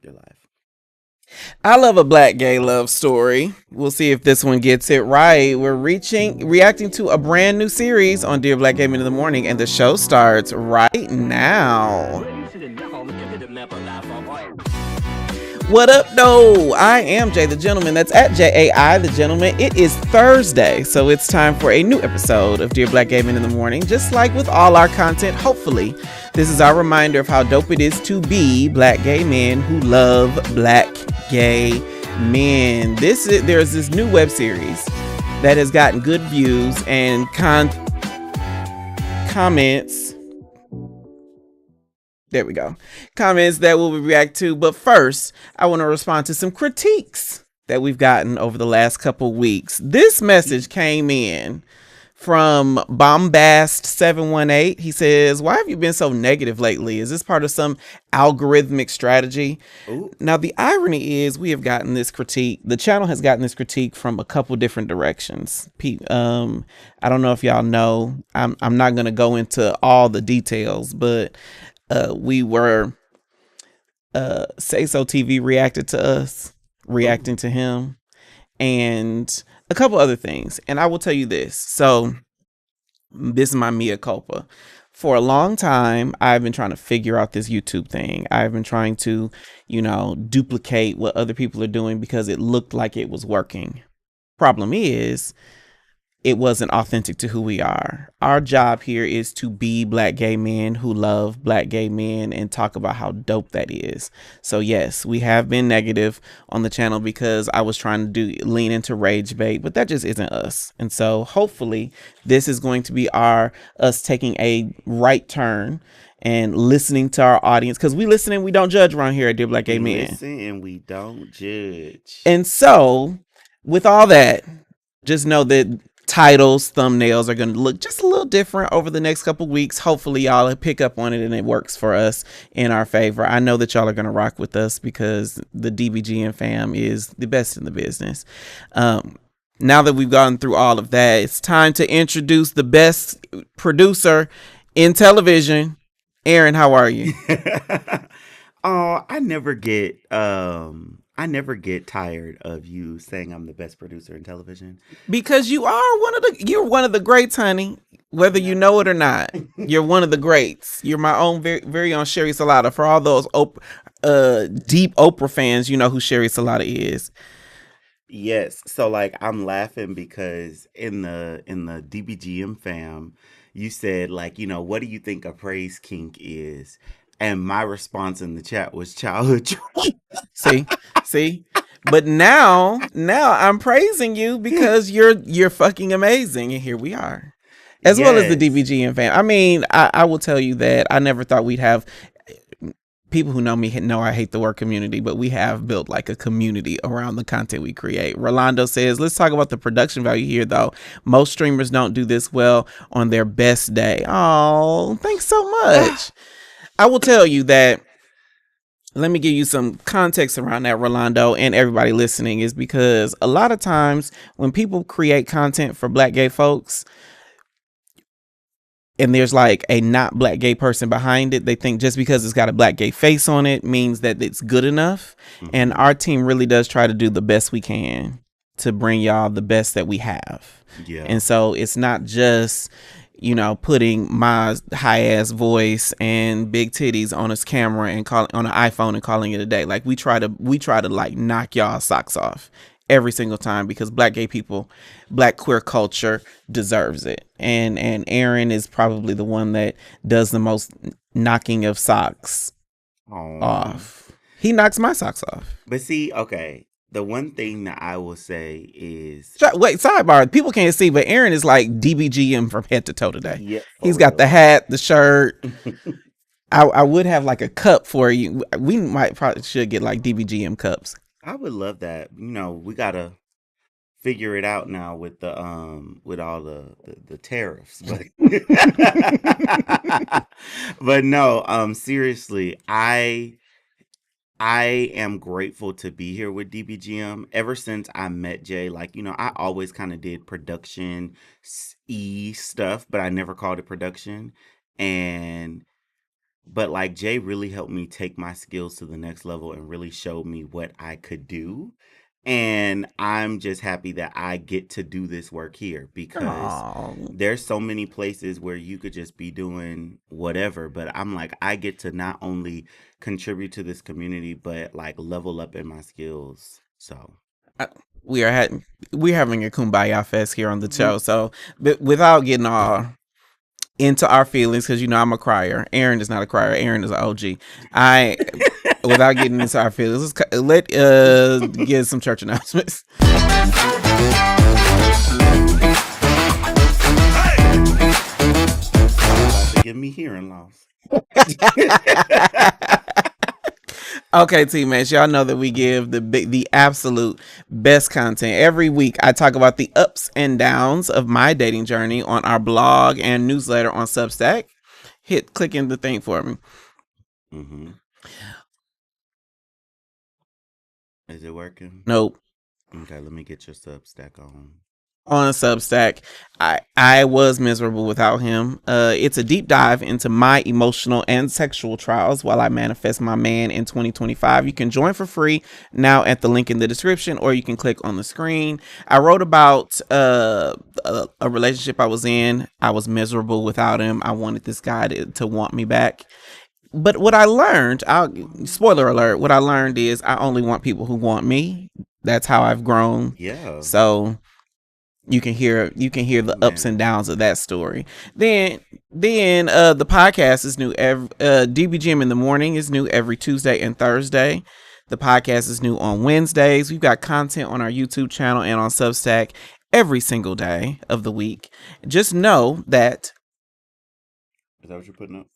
your life. I love a black gay love story. We'll see if this one gets it right. We're reacting to a brand new series on Dear Black Gay Men in the Morning, and the show starts right now. What up, though? I am Jay the Gentleman. That's at JAI the Gentleman. It is Thursday, so it's time for a new episode of Dear Black Gay Men in the Morning. Just like with all our content, hopefully, this is our reminder of how dope it is to be black gay men who love black gay men. There's this new web series that has gotten good views and comments. There we go. Comments that we'll react to. But first, I want to respond to some critiques that we've gotten over the last couple weeks. This message came in from Bombast718. He says, "Why have you been so negative lately? Is this part of some algorithmic strategy?" Ooh. Now, the irony is we have gotten this critique. The channel has gotten this critique from a couple different directions. I don't know if y'all know. I'm not going to go into all the details, but we were Say So TV reacted to us, reacting to him, and a couple other things. And I will tell you this. So this is my mea culpa. For a long time, I've been trying to figure out this YouTube thing. I've been trying to, duplicate what other people are doing because it looked like it was working. Problem is, it wasn't authentic to who we are. Our job here is to be black gay men who love black gay men and talk about how dope that is. So yes, we have been negative on the channel because I was trying to lean into rage bait, but that just isn't us. And so hopefully this is going to be us taking a right turn and listening to our audience, because we listen and we don't judge around here at Dear Black Gay We Men. listen and we don't judge. And so with all that, just know that titles, thumbnails are going to look just a little different over the next couple weeks. Hopefully y'all pick up on it and it works for us in our favor. I know that y'all are going to rock with us because the DBGM fam is the best in the business. Now that we've gone through all of that, it's time to introduce the best producer in television. Aaron, how are you? Oh, I never get tired of you saying I'm the best producer in television. Because you're one of the greats, honey. Whether you know it or not, you're one of the greats. You're my own very own Sherry Salata. For all those deep Oprah fans, you know who Sherry Salata is. Yes. So like I'm laughing because in the DBGM fam, you said like, what do you think a praise kink is? And my response in the chat was childhood trauma. See. But now I'm praising you because you're fucking amazing, and here we are. As well as the Yes. DBGM fan. I mean, I will tell you that I never thought we'd have people who know me know I hate the word community, but we have built like a community around the content we create. Rolando says, let's talk about the production value here, though. Most streamers don't do this well on their best day. Oh, thanks so much. I will tell you that. Let me give you some context around that, Rolando, and everybody listening, is because a lot of times when people create content for black gay folks, and there's like a not black gay person behind it, they think just because it's got a black gay face on it means that it's good enough. And our team really does try to do the best we can to bring y'all the best that we have. Yeah. And so it's not just, putting my high ass voice and big titties on his camera and on an iPhone and calling it a day. Like we try to like knock y'all socks off every single time because black gay people, black queer culture deserves it. And Aaron is probably the one that does the most knocking of socks off. He knocks my socks off. But see, okay, the one thing that I will say is Wait, sidebar. People can't see, but Aaron is like DBGM from head to toe today. yeah, He's got the hat, the shirt. I would have like a cup for you. We probably should get like DBGM cups. I would love that. We gotta figure it out now with the with all the tariffs, but but no, seriously, I am grateful to be here with DBGM. Ever since I met Jay, like, I always kind of did production stuff, but I never called it production. And But like Jay really helped me take my skills to the next level and really showed me what I could do. And I'm just happy that I get to do this work here because Oh, there's so many places where you could just be doing whatever. But I'm like, I get to not only contribute to this community, but like level up in my skills. So, I- we are having we're having a kumbaya fest here on the show. So, but without getting all into our feelings, because you know I'm a crier. Aaron is not a crier. Aaron is an OG. I without getting into our feelings, let get some church announcements. y'all about to give me hearing loss. Okay, teammates, y'all know that we give the absolute best content every week. I talk about the ups and downs of my dating journey on our blog and newsletter on Substack. Click in the thing for me. Mm-hmm. Is it working? Nope. Okay, let me get your Substack on. On Substack, I was miserable without him. It's a deep dive into my emotional and sexual trials while I manifest my man in 2025. You can join for free now at the link in the description, or you can click on the screen. I wrote about a relationship I was in. I was miserable without him. I wanted this guy to want me back. But what I learned, spoiler alert, what I learned is I only want people who want me. That's how I've grown. Yeah. So you can hear the ups and Amen. downs of that story. Then the podcast is new every DBGM in the morning is new every Tuesday and Thursday. The podcast is new on Wednesdays. We've got content on our YouTube channel and on Substack every single day of the week. Just know that Is that what you're putting up?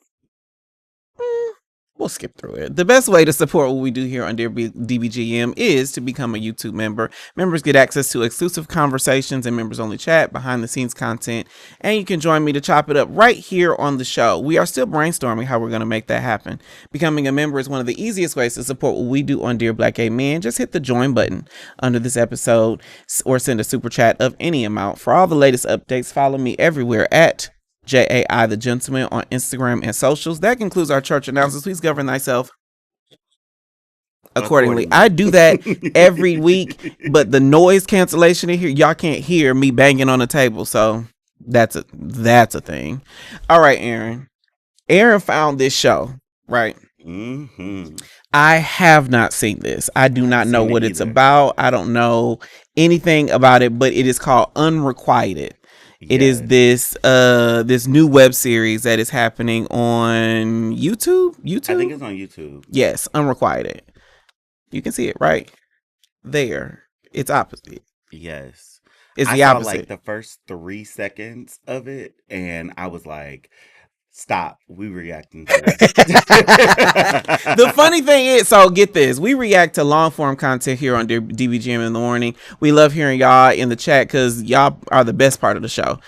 mm, we'll skip through it. The best way to support what we do here on Dear DBGM is to become a YouTube member. Members get access to exclusive conversations and members only chat, behind the scenes content, and you can join me to chop it up right here on the show. We are still brainstorming how we're going to make that happen. Becoming a member is one of the easiest ways to support what we do on Dear Black Gay Men. Just hit the join button under this episode or send a super chat of any amount. For all the latest updates, follow me everywhere at JAI the Gentleman on Instagram and socials. That concludes our church announcements. Please govern thyself accordingly. I Accordingly. do that every week, but the noise cancellation in here, y'all can't hear me banging on the table. So that's a thing. All right, Aaron. Aaron found this show, right? Mm-hmm. I have not seen this. I do I haven't not know seen it what it's either. about. I don't know anything about it, but it is called Unrequited. It is Yes. this new web series that is happening on YouTube. I think YouTube? it's on YouTube. Yes, Unrequited. You can see it right there. It's opposite. Yes. It's I the saw like opposite. the first 3 seconds of it and I was like, stop. We reacting to this. The funny thing is, so get this, we react to long form content here on DBGM in the morning. We love hearing y'all in the chat because y'all are the best part of the show.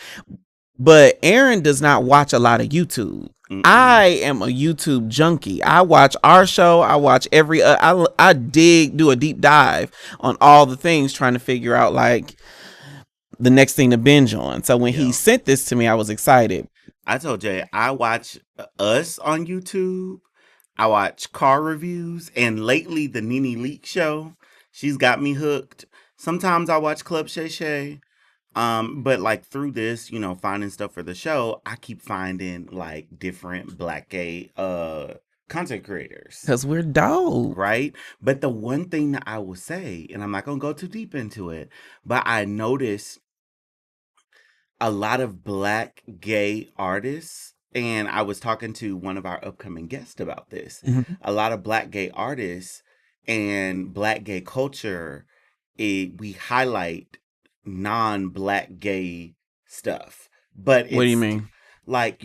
But Aaron does not watch a lot of YouTube. Mm-mm. I am a YouTube junkie. I watch our show. I watch every. I do a deep dive on all the things, trying to figure out like the next thing to binge on. So when he Yeah. sent this to me, I was excited. I told Jay I watch us on YouTube. I watch car reviews and lately the Nene Leak show. She's got me hooked. Sometimes I watch Club Shay Shay. But like through this, finding stuff for the show, I keep finding like different black gay content creators. Because we're dope. Right? But the one thing that I will say, and I'm not gonna go too deep into it, but I noticed a lot of black gay artists, and I was talking to one of our upcoming guests about this. Mhm. A lot of black gay artists and black gay culture, we highlight non-black gay stuff, but What do you it's mean? like,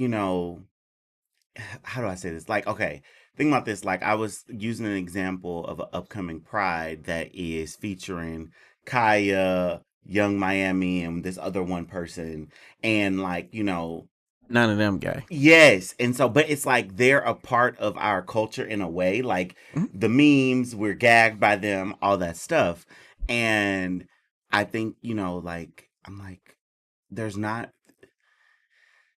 how do I say this? Like, okay, think about this. Like, I was using an example of an upcoming Pride that is featuring Kaya, Young Miami, and this other one person. And, like, None of them gay. yes. And so, but it's like they're a part of our culture in a way. Like, Mhm. the memes, we're gagged by them, all that stuff. And I think, like, I'm like, there's not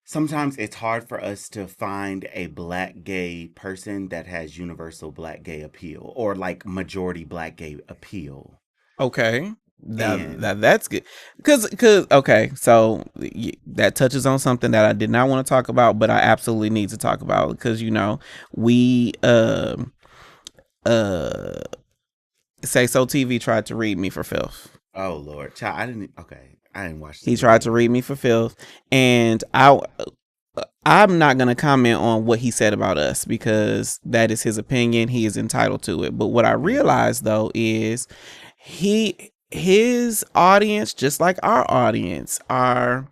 sometimes it's hard for us to find a black gay person that has universal black gay appeal or like majority black gay appeal. Okay. And That's good. Cause okay, so that touches on something that I did not want to talk about, but I absolutely need to talk about because we uh Say So TV tried to read me for filth. oh Lord, child, I didn't watch the He tried to video. read me for filth, and I'm not gonna comment on what he said about us because that is his opinion. He is entitled to it. But what I Hmm. realized though is his audience, just like our audience, are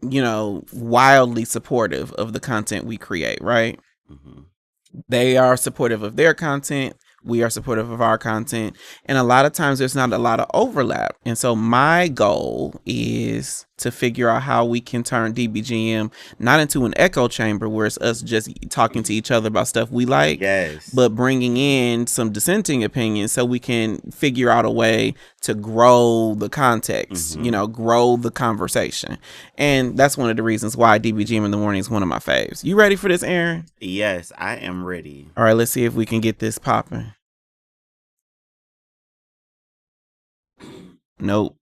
wildly supportive of the content we create, right? Hmm. They are supportive of their content. We are supportive of our content. And a lot of times there's not a lot of overlap. And so my goal is to figure out how we can turn DBGM not into an echo chamber where it's us just talking to each other about stuff we like, Yes. but bringing in some dissenting opinions so we can figure out a way to grow the context, Hmm. grow the conversation. And that's one of the reasons why DBGM in the morning is one of my faves. You ready for this, Aaron? Yes, I am ready. All right, let's see if we can get this popping. Nope.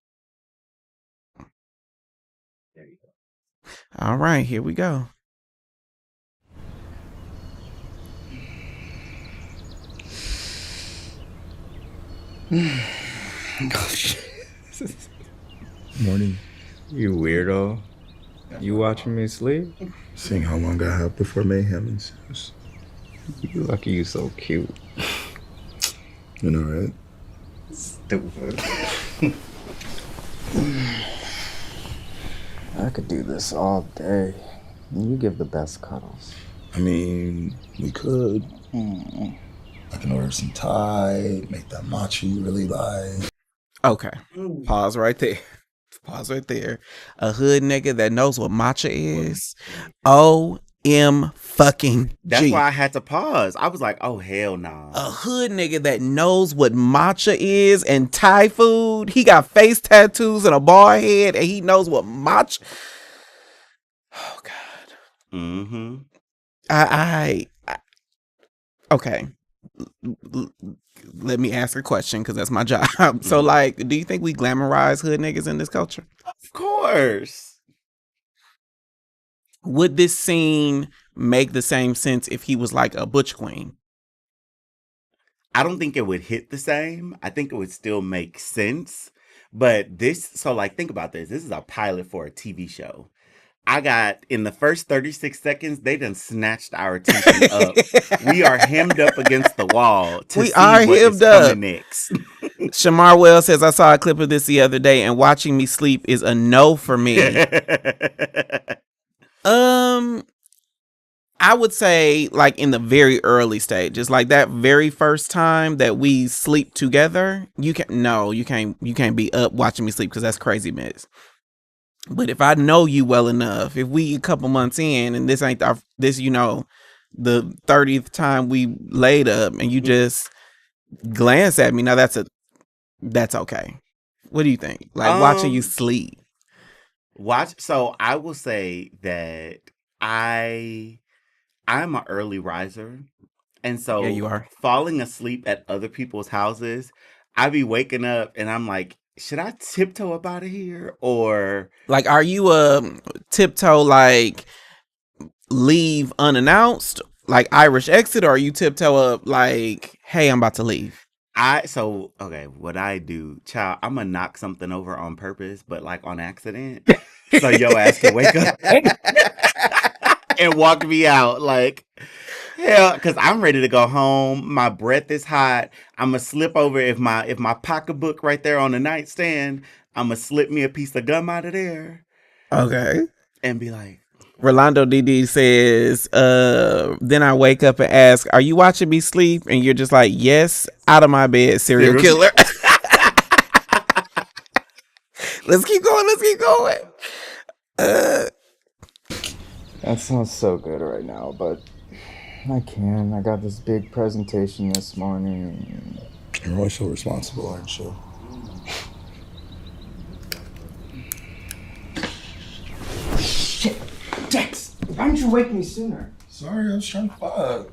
There you go. All right, here we go. Oh, shit. Morning. You weirdo. You watching me sleep? Seeing how long I have before mayhem ensues. You lucky you so cute. You know, right? Stupid. I could do this all day. You give the best cuddles. I mean, we could. I can order some Thai, make that matcha you really like. Okay. Pause right there. Pause right there. A hood nigga that knows what matcha is. OM fucking That's why G. I had to pause. I was like, oh hell A no. hood nigga that knows what matcha is and Thai food. He got face tattoos and a bald head and he knows what matcha. Oh God. Mm-hmm. I okay. Let me ask a question because that's my job. So, Hmm. like, do you think we glamorize hood niggas in this culture? Of course. Would this scene make the same sense if he was like a butch queen? I don't think it would hit the same. I think it would still make sense. But so like, think about this. This is a pilot for a TV show. I got in the first 36 seconds, they done snatched our attention up. We are hemmed up against the wall to We see are what is hemmed coming up. next. Shamar Wells says, I saw a clip of this the other day and watching me sleep is a no for me. Um, I would say like in the very early stages, like that very first time that we sleep together, you can't be up watching me sleep because that's crazy miss. But if I know you well enough, if we a couple months in and this ain't the 30th time we laid up and you just glance at me, now that's okay. What do you think? Like watching you um, sleep. Watch. So I will say that I I'm an early riser, and Yeah, so you are. falling asleep at other people's houses, I be waking up and I'm like, should I tiptoe up out of here or Like, are you a tiptoe like leave unannounced, like Irish exit, or are you tiptoe up like, hey, I'm about to leave? so okay, what I do, child, I'm gonna knock something over on purpose, but like on accident. So your ass can wake up and walk me out. Like, hell, because I'm ready to go home. My breath is hot. I'm gonna slip over if my pocketbook right there on the nightstand. I'm gonna slip me a piece of gum out of there Okay. and be like, Rolando DD says, then I wake up and ask, are you watching me sleep? And you're just like, yes, out of my bed, serial serial. killer. Let's keep going. Let's keep going. Uh, That sounds so good right now, but I can't. I got this big presentation this morning. You're always so responsible, aren't you? Shit. you wake me sooner? Sorry, I was trying to fuck.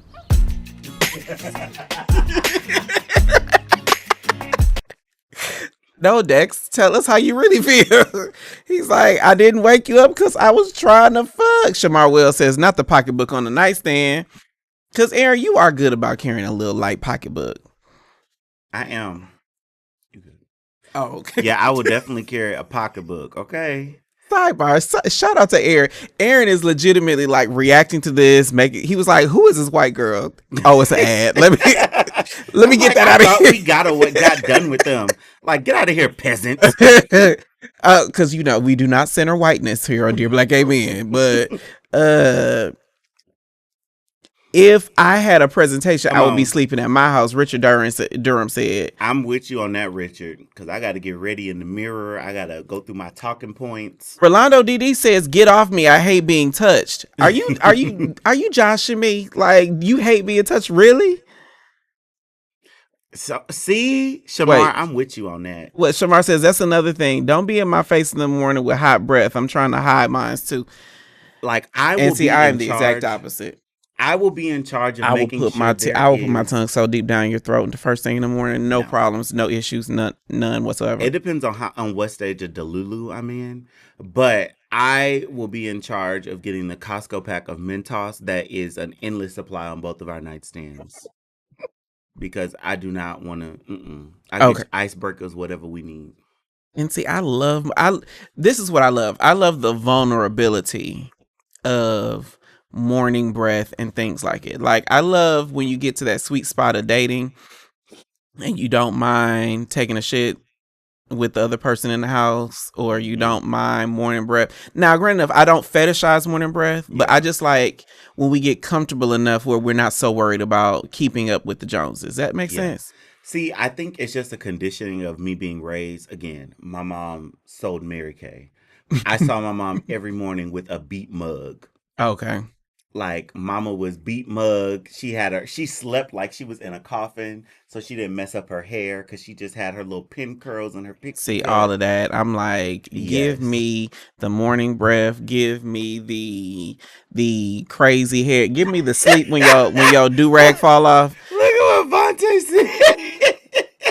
No, Dex, tell us how you really feel. He's like, I didn't wake you up because I was trying to fuck. Shamar Wells says, not the pocketbook on the nightstand. Because, Aaron, you are good about carrying a little light pocketbook. I am. Oh, okay. Yeah, I will definitely carry a pocketbook. Okay. Sidebar. Shout out to Aaron. Aaron is legitimately like reacting to this. He was like, "Who is this white girl?" Oh, it's an ad. Let me get that out of here. We got done with them. Like, get out of here, peasants. Because we do not center whiteness here on Dear Black Gay Men. But if I had a presentation, I would be sleeping at my house. Richard Durham said. I'm with you on that, Richard, because I got to get ready in the mirror. I got to go through my talking points. Rolando DD says, "Get off me! I hate being touched." Are you joshing me? Like, you hate being touched, really? So see, Shamar, Wait. I'm with you on that. What Shamar says, that's another thing. Don't be in my face in the morning with hot breath. I'm trying to hide mine too. Like, I am the exact opposite. I will be in charge of making sure I will put my tongue so deep down your throat the first thing in the morning. No problems, no issues, none whatsoever. It depends on what stage of Delulu I'm in, but I will be in charge of getting the Costco pack of Mentos that is an endless supply on both of our nightstands. Because I do not want to. I get icebreakers, whatever we need. And see, this is what I love. I love the vulnerability of morning breath and things like it. Like, I love when you get to that sweet spot of dating and you don't mind taking a shit with the other person in the house, or you don't mind morning breath. Now, granted enough, I don't fetishize morning breath, but I just like when we get comfortable enough where we're not so worried about keeping up with the Joneses. That makes sense. See, I think it's just a conditioning of me being raised. Again, my mom sold Mary Kay. I saw my mom every morning with a beat mug. Okay. Like, mama was beat mug. She slept like she was in a coffin, so she didn't mess up her hair because she just had her little pin curls and her pixie. See, all of that. I'm like, give me the morning breath. Give me the crazy hair. Give me the sleep when your do-rag fall off. Look at what Vontae said.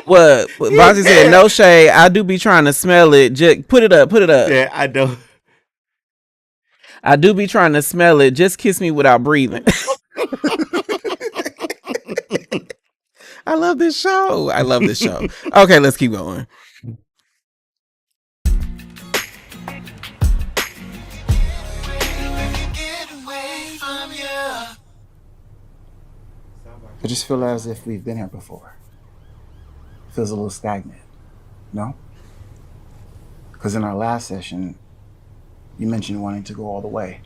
What Vontae said, no shade. I do be trying to smell it. Just put it up. Yeah, I know. I do be trying to smell it. Just kiss me without breathing. I love this show. Okay, let's keep going. I just feel as if we've been here before. Feels a little stagnant, no? Because in our last session, you mentioned wanting to go all the way.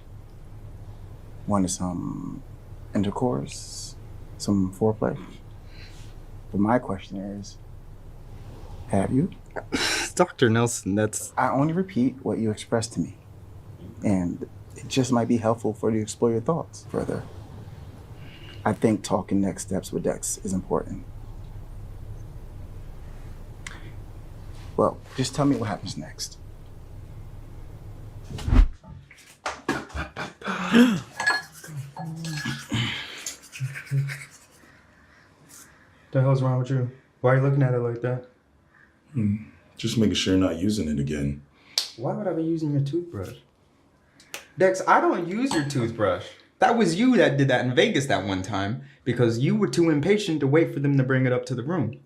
Wanted some intercourse, some foreplay. But my question is, have you? Dr. Nelson, I only repeat what you expressed to me. And it just might be helpful for you to explore your thoughts further. I think talking next steps with Dex is important. Well, just tell me what happens next. The hell's wrong with you? Why are you looking at it like that? Just making sure you're not using it again. Why would I be using your toothbrush? Dex, I don't use your toothbrush. That was you that did that in Vegas that one time because you were too impatient to wait for them to bring it up to the room.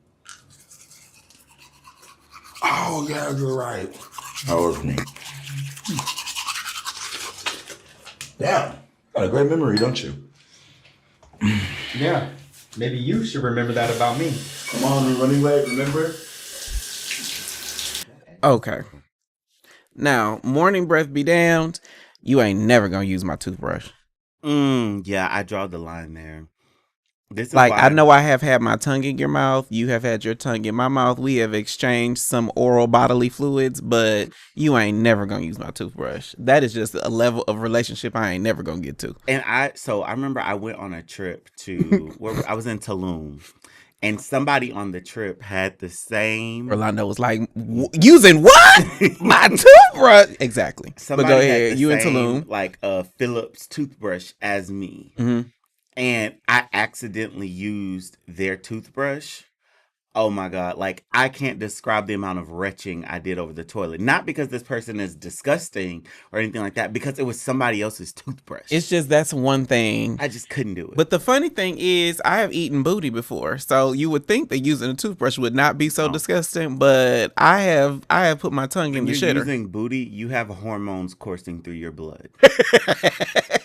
Oh, yeah, you're right. That was me. Damn, got a great memory, don't you? Yeah, maybe you should remember that about me. Come on, we're running late, remember? Okay. Now, morning breath be damned. You ain't never gonna use my toothbrush. Yeah, I draw the line there. This is like, why I know I have had my tongue in your mouth. You have had your tongue in my mouth. We have exchanged some oral bodily fluids, but you ain't never gonna use my toothbrush. That is just a level of relationship I ain't never gonna get to. And I remember I went on a trip to where I was in Tulum, And somebody on the trip had the same. Orlando was like, using what? My toothbrush. Exactly. But go Somebody had ahead. the You in same Tulum. like Phillips toothbrush as me, Mm-hmm. and I accidentally used their toothbrush. Oh my God. Like, I can't describe the amount of retching I did over the toilet. Not because this person is disgusting or anything like that, because it was somebody else's toothbrush. It's just that's one thing. I just couldn't do it. But the funny thing is, I have eaten booty before, so you would think that using a toothbrush would not be so Oh. disgusting. But I have put my tongue in When the you're shitter. using booty, you have hormones coursing through your blood.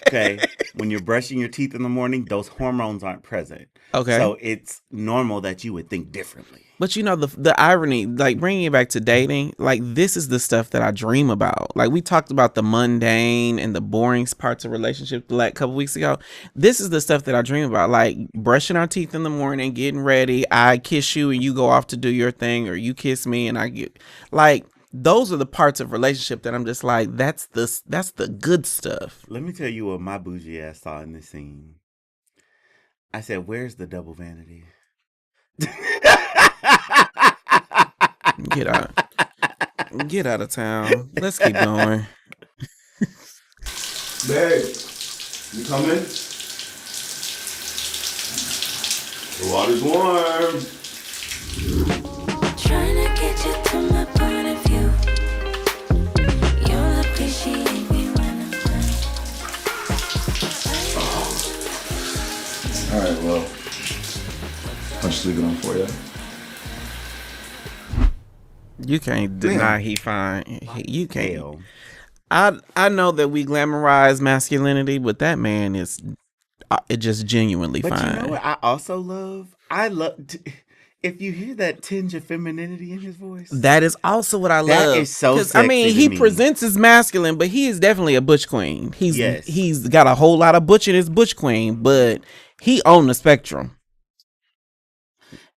Okay? When you're brushing your teeth in the morning, those hormones aren't present. Okay. So it's normal that you would think differently. But you know the irony, like bringing it back to dating, like this is the stuff that I dream about. Like we talked about the mundane and the boring parts of relationships like a couple weeks ago. This is the stuff that I dream about, like brushing our teeth in the morning, getting ready. I kiss you and you go off to do your thing, or you kiss me and I get like those are the parts of relationship that I'm just like that's the good stuff. Let me tell you what my bougie ass saw in this scene. I said, "Where's the double vanity?" Get out of town. Let's keep going. Babe, you coming? The water's warm. Trying to get you to my point of view. You'll appreciate me when I'm done. All right, well, I'll just leave it on for you. You can't deny he fine. You can't. Hell. I know that we glamorize masculinity, but that man is it just genuinely But fine. you know what I also love? If you hear that tinge of femininity in his voice. That is also what I That love. is so 'Cause, I mean, sexy to he me. presents as masculine, but he is definitely a butch queen. Yes. He's got a whole lot of butch in his butch queen, but he on the spectrum.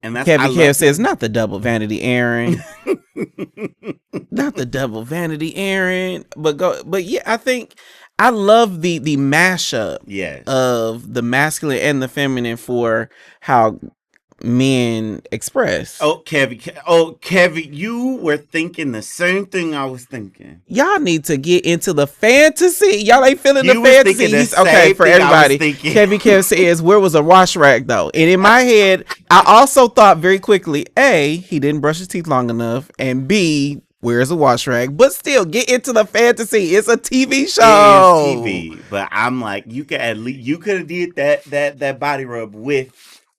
And that's Kevin I Kev love says, not the double vanity Aaron. Not the double vanity Aaron. But yeah, I think I love the mashup Yes. of the masculine and the feminine for how men express. Oh, Kevin, you were thinking the same thing I was thinking. Y'all need to get into the fantasy. Y'all ain't feeling You the was fantasy. thinking the He's okay same for thing I was everybody. thinking. Kevin Kev says, where was a wash rag though? And in my head, I also thought very quickly, A, he didn't brush his teeth long enough, and B, where's a wash rag? But still, get into the fantasy. It's a TV show. It is TV, but I'm like, you could at least could have did that body rub with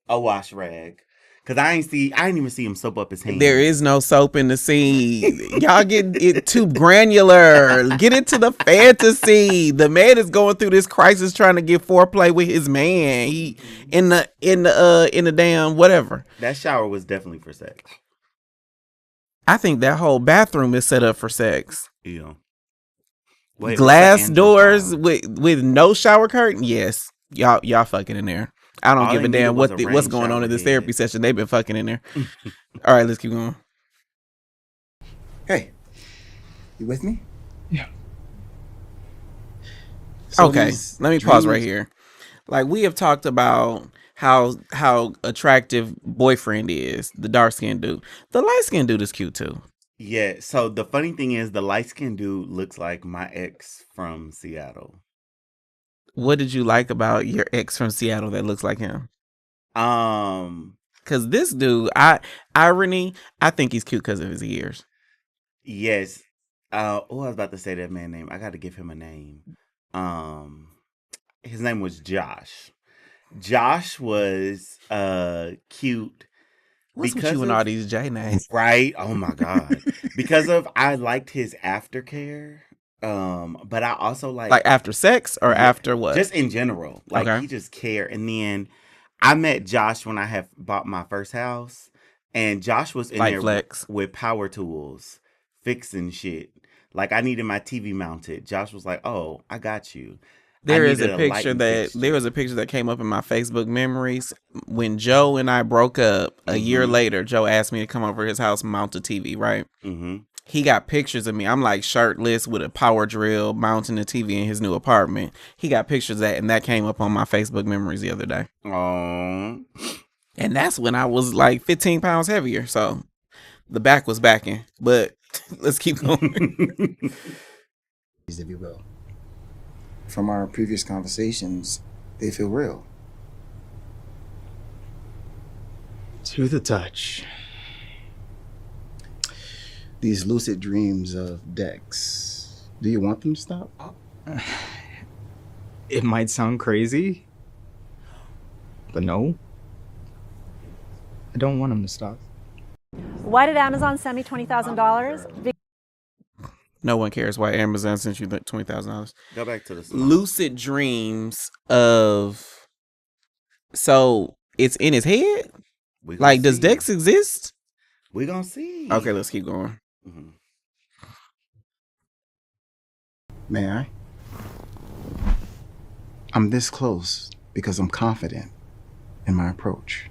a wash rag. Cause I didn't even see him soap up his hands. There is no soap in the scene. Y'all get it too granular. Get into the fantasy. The man is going through this crisis trying to get foreplay with his man. He in the damn whatever. That shower was definitely for sex. I think that whole bathroom is set up for sex. Yeah. Wait, Glass what's the doors answer? with no shower curtain. Yes, y'all fucking in there. I don't All give they a damn needed was a what's rain going on shower in this head. therapy session. They've been fucking in there. All right, let's keep going. Hey, you with me? Yeah. So Okay, these let me pause right dreams- here. Like we have talked about how attractive boyfriend is, the dark skinned dude. The light skinned dude is cute too. Yeah. So the funny thing is, the light skinned dude looks like my ex from Seattle. What did you like about your ex from Seattle that looks like him? Cause this dude, I think he's cute because of his ears. Yes. I was about to say that man's name. I got to give him a name. His name was Josh. Josh was cute. What's with because you and of- all these J names? Right? Oh my God. Because of I liked his aftercare. But I also Like after sex or Yeah, after what? just in general. Like Okay. he just cared. And then I met Josh when I had bought my first house, and Josh was in Like there flex. with power tools, fixing shit. Like I needed my TV mounted. Josh was like, "Oh, I got you." There is needed a light picture and that fixture. there was a picture that came up in my Facebook memories when Joe and I broke up a year Mhm. later. Joe asked me to come over to his house, mount a TV, right? Mm-hmm. He got pictures of me. I'm like shirtless with a power drill mounting the TV in his new apartment. He got pictures of that, and that came up on my Facebook memories the other day. Oh, And that's when I was like 15 pounds heavier. So the back was backing. But let's keep going. If you will. From our previous conversations, they feel real. To the touch. These lucid dreams of Dex, do you want them to stop? It might sound crazy, but no. I don't want him to stop. Why did Amazon send me $20,000? No one cares why Amazon sent you that $20,000. Go back to the song. Lucid dreams of. So it's in his head? We gonna Like, does see. Dex exist? We gonna see. Okay, let's keep going. Mhm. May I? I'm this close because I'm confident in my approach.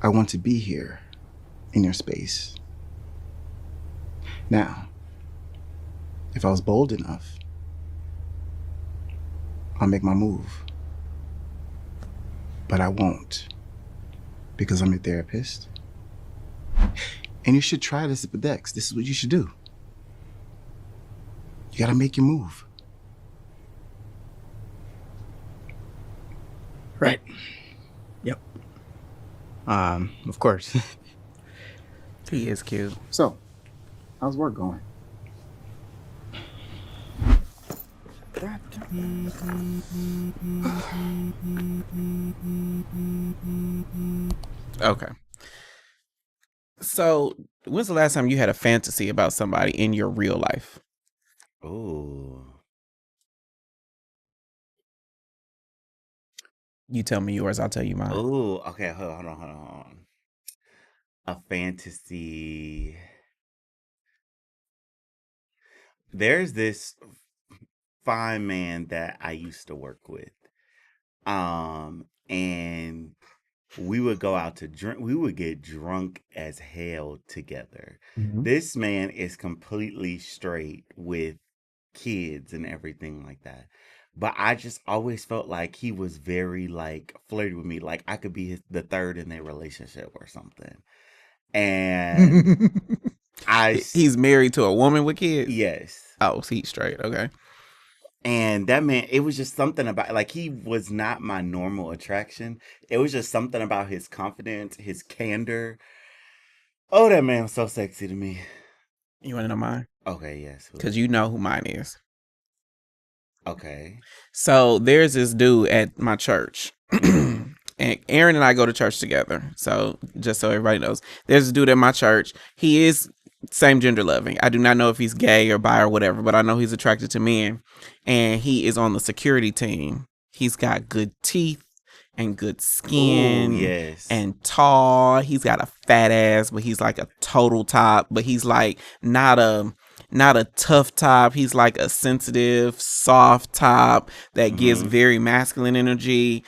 I want to be here in your space. Now, if I was bold enough, I'll make my move. But I won't, because I'm your therapist. And you should try this with Dex. This is what you should do. You gotta make your move. Right. Yep. Of course. He is cute. So, how's work going? Okay. So, when's the last time you had a fantasy about somebody in your real life? Ooh. You tell me yours, I'll tell you mine. Ooh. Okay. Hold on. A fantasy. There's this fine man that I used to work with. And we would go out to drink. We would get drunk as hell together. Mhm. This man is completely straight with kids and everything like that. But I just always felt like he was very like flirty with me. Like I could be the third in their relationship or something. And He's married to a woman with kids? yes. Oh, he's straight. Okay. And that man, it was just something about, like, he was not my normal attraction. It was just something about his confidence, his candor. Oh, that man was so sexy to me. You want to know mine? Okay, yes. Because you know who mine is. Okay. So there's this dude at my church. And Aaron and I go to church together. So just so everybody knows, there's a dude at my church. He is same gender loving. I do not know if he's gay or bi or whatever, but I know he's attracted to men. And he is on the security team. He's got good teeth and good skin. Ooh, yes. And tall. He's got a fat ass, but he's like a total top. But he's like not a tough top. He's like a sensitive, soft top that gives very masculine energy.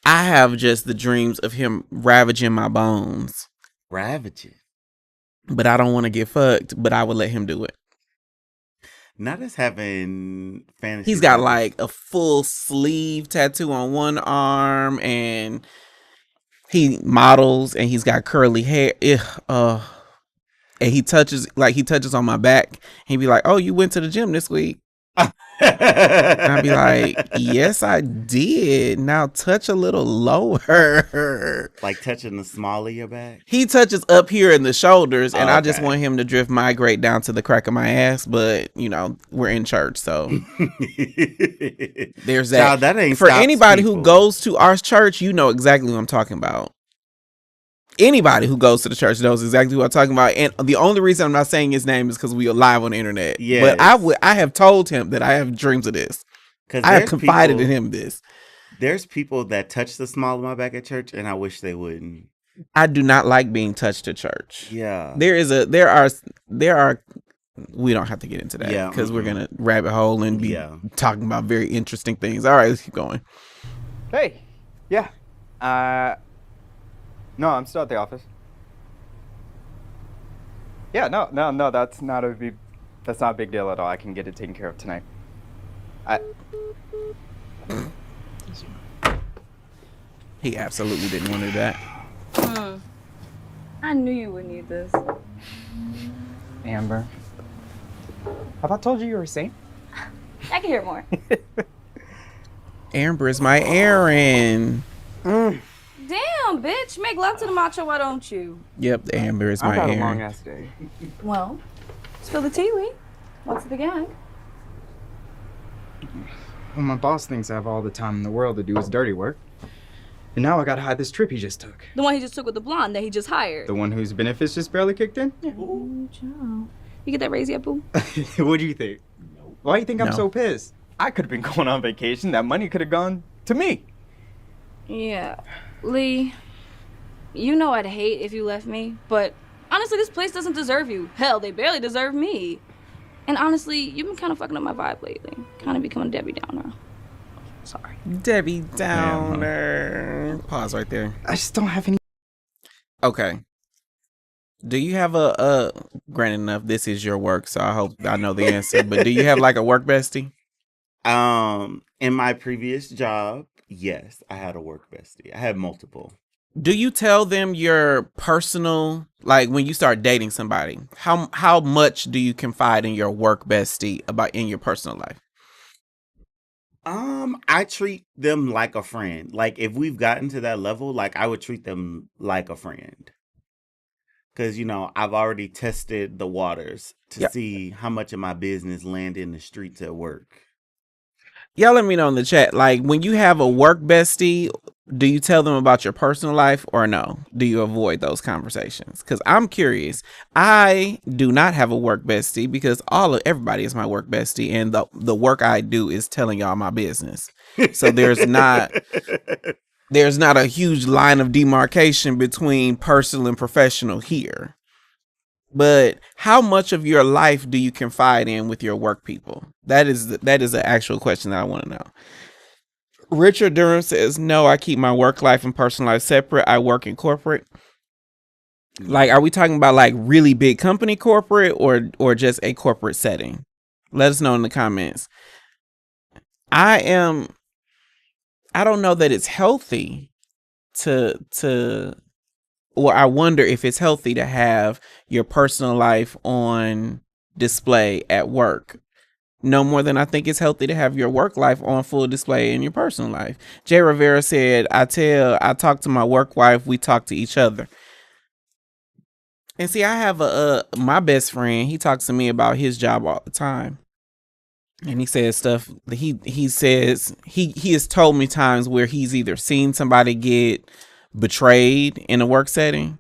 I have just the dreams of him ravaging my bones. Ravaging. But I don't want to get fucked, but I would let him do it. Not as having fantasy. He's got like a full sleeve tattoo on one arm, and he models, and he's got curly hair. And he touches on my back. He'd be like, "Oh, you went to the gym this week?" And I'd be like, "Yes, I did. Now touch a little lower." Like touching the small of your back. He touches up here in the shoulders, and I just Okay. want him to migrate down to the crack of my ass. But we're in church, so there's that. Child, that ain't For stops anybody who people. goes to our church, you know exactly what I'm talking about. Anybody who goes to the church knows exactly what I'm talking about. And the only reason I'm not saying his name is because we are live on the internet. Yes. But I have told him that I have dreams of this. 'Cause I have there's confided in people- him this. There's people that touch the small of my back at church, and I wish they wouldn't. I do not like being touched at church. Yeah. There are we don't have to get into that Yeah, because we're gonna rabbit hole and be Yeah. talking about very interesting things. All right, let's keep going. Hey. Yeah. No, I'm still at the office. Yeah, no, that's not a big deal at all. I can get it taken care of tonight. He absolutely didn't want to do that. I knew you would need this. Amber, have I told you you're a saint? I can hear more. Amber is my Aaron. Damn, bitch. Make love to the macho, why don't you? Yep, Amber is I've my had a Aaron. long ass day. Well, spill the tea, Lee. What's the gang? Well, my boss thinks I have all the time in the world to do his dirty work. And now I gotta hide this trip he just took. The one he just took with the blonde that he just hired. The one whose benefits just barely kicked in? Ooh, child. You get that raise yet, boo? What do you think? Why do you think I'm No. so pissed? I could have been going on vacation. That money could have gone to me. Yeah. Lee, you know I'd hate if you left me, but honestly, this place doesn't deserve you. Hell, they barely deserve me. And honestly, you've been kind of fucking up my vibe lately. Kind of becoming Debbie Downer. Sorry. Debbie Downer. Pause right there. I just don't have any. Okay. Do you have granted enough, this is your work, so I hope I know the answer, but do you have like a work bestie? In my previous job, yes, I had a work bestie. I had multiple. Do you tell them your personal, like when you start dating somebody, how much do you confide in your work bestie about in your personal life? I treat them like a friend. Like if we've gotten to that level, like I would treat them like a friend. Cause I've already tested the waters to Yeah. see how much of my business land in the streets at work. Y'all let me know in the chat. Like when you have a work bestie, do you tell them about your personal life or no? Do you avoid those conversations? Because I'm curious. I do not have a work bestie because everybody is my work bestie, and the work I do is telling y'all my business. So there's not a huge line of demarcation between personal and professional here. But how much of your life do you confide in with your work people? That is the actual question that I want to know. Richard Durham says, no, I keep my work life and personal life separate. I work in corporate. Like, are we talking about like really big company corporate or just a corporate setting? Let us know in the comments. I don't know that it's healthy or I wonder if it's healthy to have your personal life on display at work. No more than I think it's healthy to have your work life on full display in your personal life. Jay Rivera said, I talk to my work wife, we talk to each other. And see, I have my best friend, he talks to me about his job all the time. And he says stuff that he says he has told me times where he's either seen somebody get betrayed in a work setting.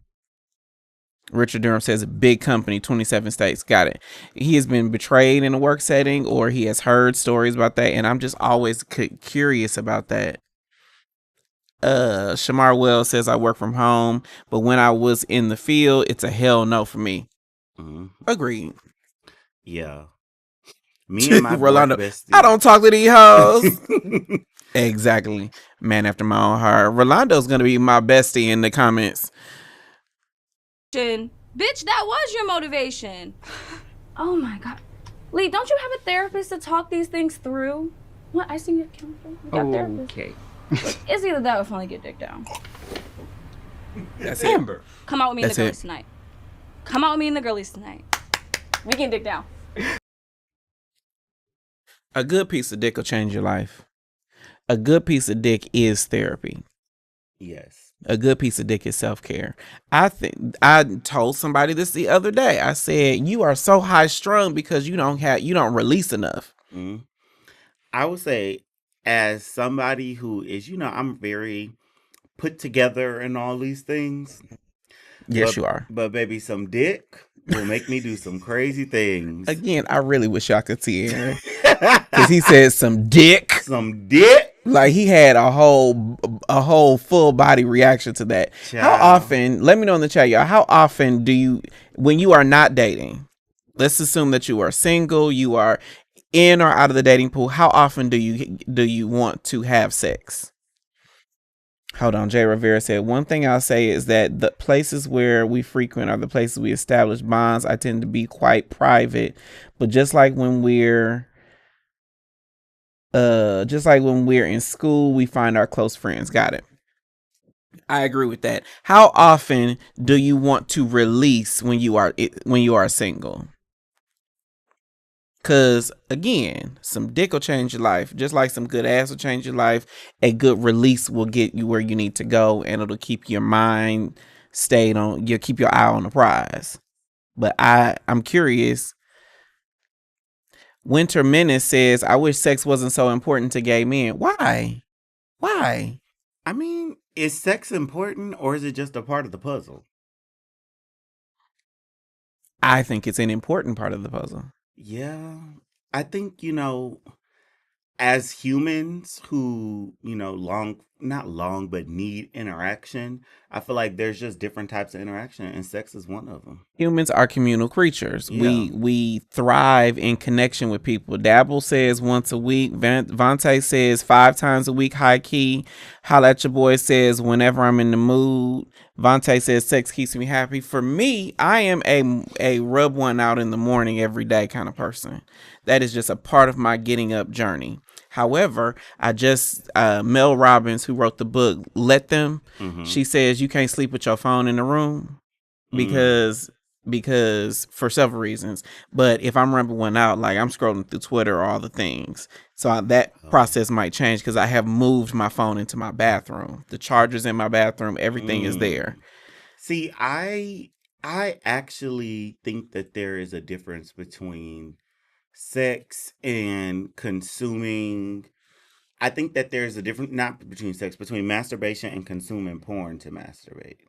Richard Durham says a big company, 27 states. Got it. He has been betrayed in a work setting, or he has heard stories about that. And I'm just always curious about that. Shamar Wells says I work from home, but when I was in the field, it's a hell no for me. Mhm. Agreed. Yeah. Me and my Rolando, work bestie. I don't talk to these hoes. Exactly. Man after my own heart. Rolando's gonna be my bestie in the comments. Bitch, that was your motivation. Oh my god. Lee, don't you have a therapist to talk these things through? What? I seen your counselor. You got a therapist. Okay. It's either that or finally get dick down. That's it. Amber. Come out with me in the That's it. girlies tonight. Come out with me in the girlies tonight. We can dick down. A good piece of dick will change your life. A good piece of dick is therapy. Yes. A good piece of dick is self-care. I told somebody this the other day. I said, you are so high strung because you don't release enough. Mhm. I would say, as somebody who is, I'm very put together and all these things. Yes, but, you are. But baby, some dick will make me do some crazy things. Again, I really wish y'all could see Aaron. Because he said some dick. Some dick. Like he had a whole full body reaction to that. Child. How often, let me know in the chat, y'all, how often when you are not dating, let's assume that you are single, you are in or out of the dating pool, how often do you want to have sex? Hold on, Jay Rivera said, one thing I'll say is that the places where we frequent are the places we establish bonds. I tend to be quite private, but just like when we're in school, we find our close friends. Got it. I agree with that. How often do you want to release when you are single? Cause again, some dick will change your life, just like some good ass will change your life. A good release will get you where you need to go, and it'll keep your mind stayed on. You'll keep your eye on the prize. But I'm curious. Winter Menace says, "I wish sex wasn't so important to gay men. Why? Why? I mean, is sex important or is it just a part of the puzzle? I think it's an important part of the puzzle." Yeah. I think, as humans who, not long, but need interaction, I feel like there's just different types of interaction, and sex is one of them. Humans are communal creatures. Yeah. We thrive in connection with people. Dabble says once a week. Vontae says 5 times a week. High key. Holla at your boy says whenever I'm in the mood. Vontae says sex keeps me happy. For me, I am a rub one out in the morning every day kind of person. That is just a part of my getting up journey. However, I just Mel Robbins, who wrote the book Let Them, she says you can't sleep with your phone in the room because for several reasons. But if I'm rubbing one out, like I'm scrolling through Twitter or all the things, so that process might change because I have moved my phone into my bathroom. The charger's in my bathroom. Everything is there. See, I actually think that there is a difference between sex and consuming. I think that there's a difference, not between sex, between masturbation and consuming porn to masturbate.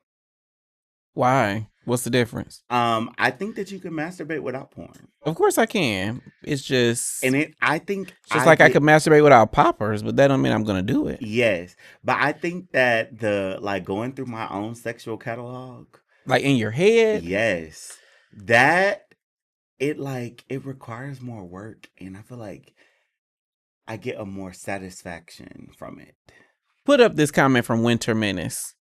Why? What's the difference? I think that you can masturbate without porn. Of course I can. It's just I think it's just like I could masturbate without poppers, but that don't mean I'm gonna do it. Yes, but I think that going through my own sexual catalog, like in your head, yes, that it requires more work, and I feel like I get a more satisfaction from it. Put up this comment from Winter Menace.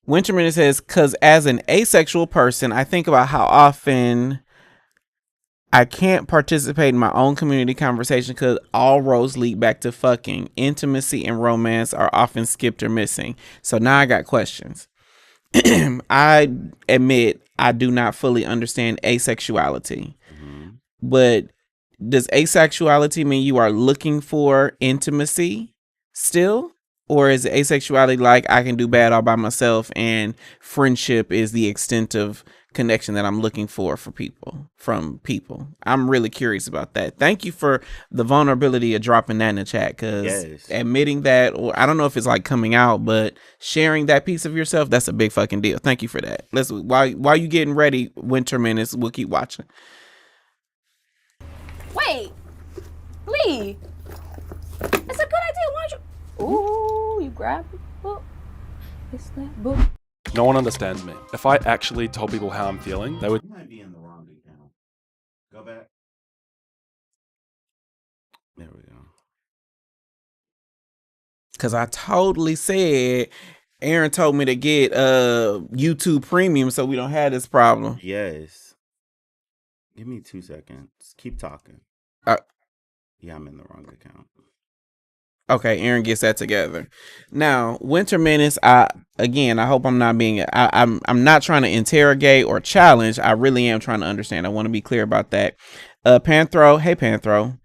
Winter Menace says, "Cause as an asexual person, I think about how often I can't participate in my own community conversation because all roads lead back to fucking. Intimacy and romance are often skipped or missing. So now I got questions. I admit I do not fully understand asexuality, but does asexuality mean you are looking for intimacy still? Or is asexuality like I can do bad all by myself and friendship is the extent of connection that I'm looking for from people? I'm really curious about that. Thank you for the vulnerability of dropping that in the chat, because admitting that, or I don't know if it's like coming out, but sharing that piece of yourself, that's a big fucking deal. Thank you for that. While you getting ready, Winter Menace, we'll keep watching. Wait, Lee, it's a good idea. Why don't you? Ooh, you grab the book. It's that book. No one understands me. If I actually told people how I'm feeling, they would. You might be in the wrong account. Go back. There we go. Because I totally said Aaron told me to get YouTube Premium so we don't have this problem. Yes. Give me 2 seconds. Keep talking. Yeah, I'm in the wrong account. Okay, Aaron gets that together. Now, Winter Menace, I hope I'm not being I'm not trying to interrogate or challenge. I really am trying to understand. I want to be clear about that. Panthro, hey Panthro.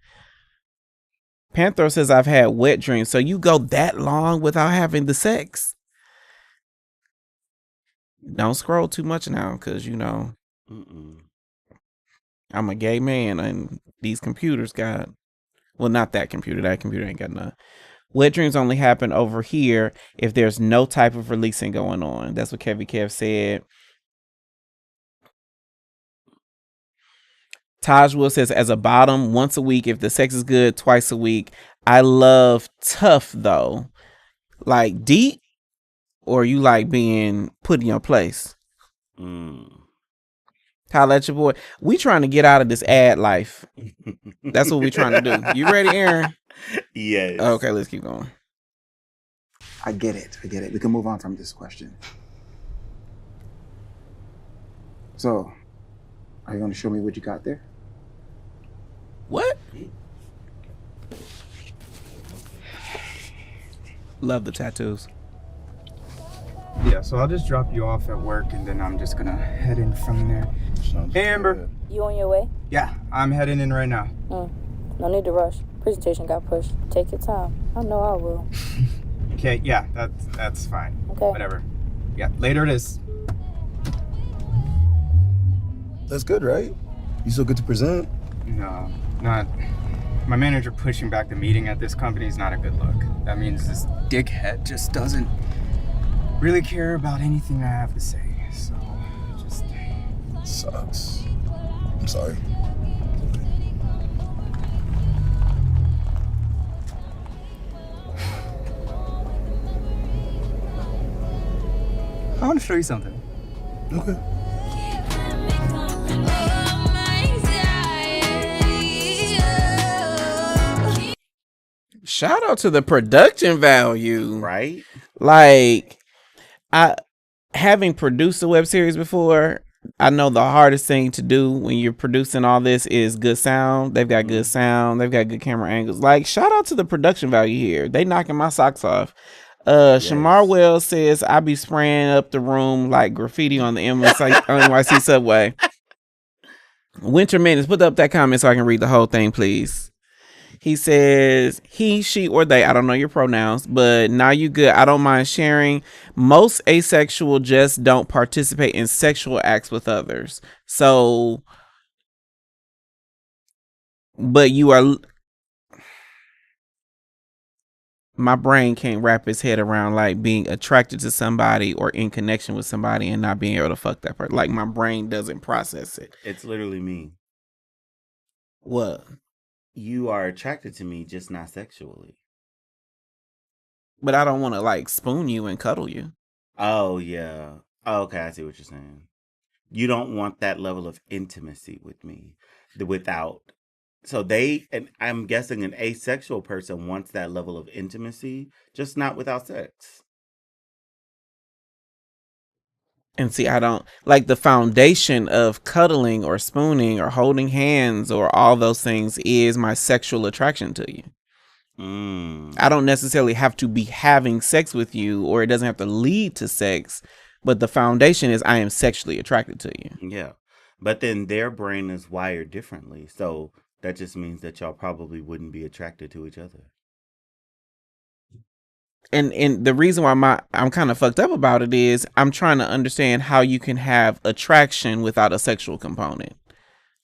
Panthro says I've had wet dreams. So you go that long without having the sex? Don't scroll too much now, because I'm a gay man and these computers got, well, not that computer. That computer ain't got none. Wet dreams only happen over here if there's no type of releasing going on. That's what Kevy Kev said. Tajwell says, as a bottom, once a week. If the sex is good, twice a week. I love tough, though. Like deep, or you like being put in your place? Holla at your boy. We trying to get out of this ad life. That's what we trying to do. You ready, Aaron? Yes. Okay, let's keep going. I get it. We can move on from this question. So, are you going to show me what you got there? What? Love the tattoos. Yeah, so I'll just drop you off at work and then I'm just gonna head in from there. Sounds Hey, Amber. good. You on your way? Yeah, I'm heading in right now. No need to rush. Presentation got pushed. Take your time. I know I will. Okay, yeah, that's fine. Okay. Whatever. Yeah, later it is. That's good, right? You still good to present? No, not. My manager pushing back the meeting at this company is not a good look. That means this dickhead just doesn't really care about anything I have to say. So, just. Sucks. I'm sorry. I want to show you something. Okay. Shout out to the production value. Right? Like, I having produced a web series before, I know the hardest thing to do when you're producing all this is good sound. They've got good sound. They've got good camera angles. Like, shout out to the production value here. They knocking my socks off. Shamar Wells says I be spraying up the room like graffiti on the NYC subway. Winter Menace, put up that comment so I can read the whole thing, please. He says he, she, or they. I don't know your pronouns, but now you good. I don't mind sharing. Most asexual just don't participate in sexual acts with others. So, but you are. My brain can't wrap its head around like being attracted to somebody or in connection with somebody and not being able to fuck that person. Like my brain doesn't process it. It's literally me. What? You are attracted to me, just not sexually. But I don't want to like spoon you and cuddle you. Oh, yeah. Oh, okay, I see what you're saying. You don't want that level of intimacy with me without. So and I'm guessing an asexual person wants that level of intimacy, just not without sex. And see, I don't like the foundation of cuddling or spooning or holding hands or all those things is my sexual attraction to you. I don't necessarily have to be having sex with you, or it doesn't have to lead to sex, but the foundation is I am sexually attracted to you. Yeah. But then their brain is wired differently. So that just means that y'all probably wouldn't be attracted to each other. And the reason why I'm kind of fucked up about it is I'm trying to understand how you can have attraction without a sexual component.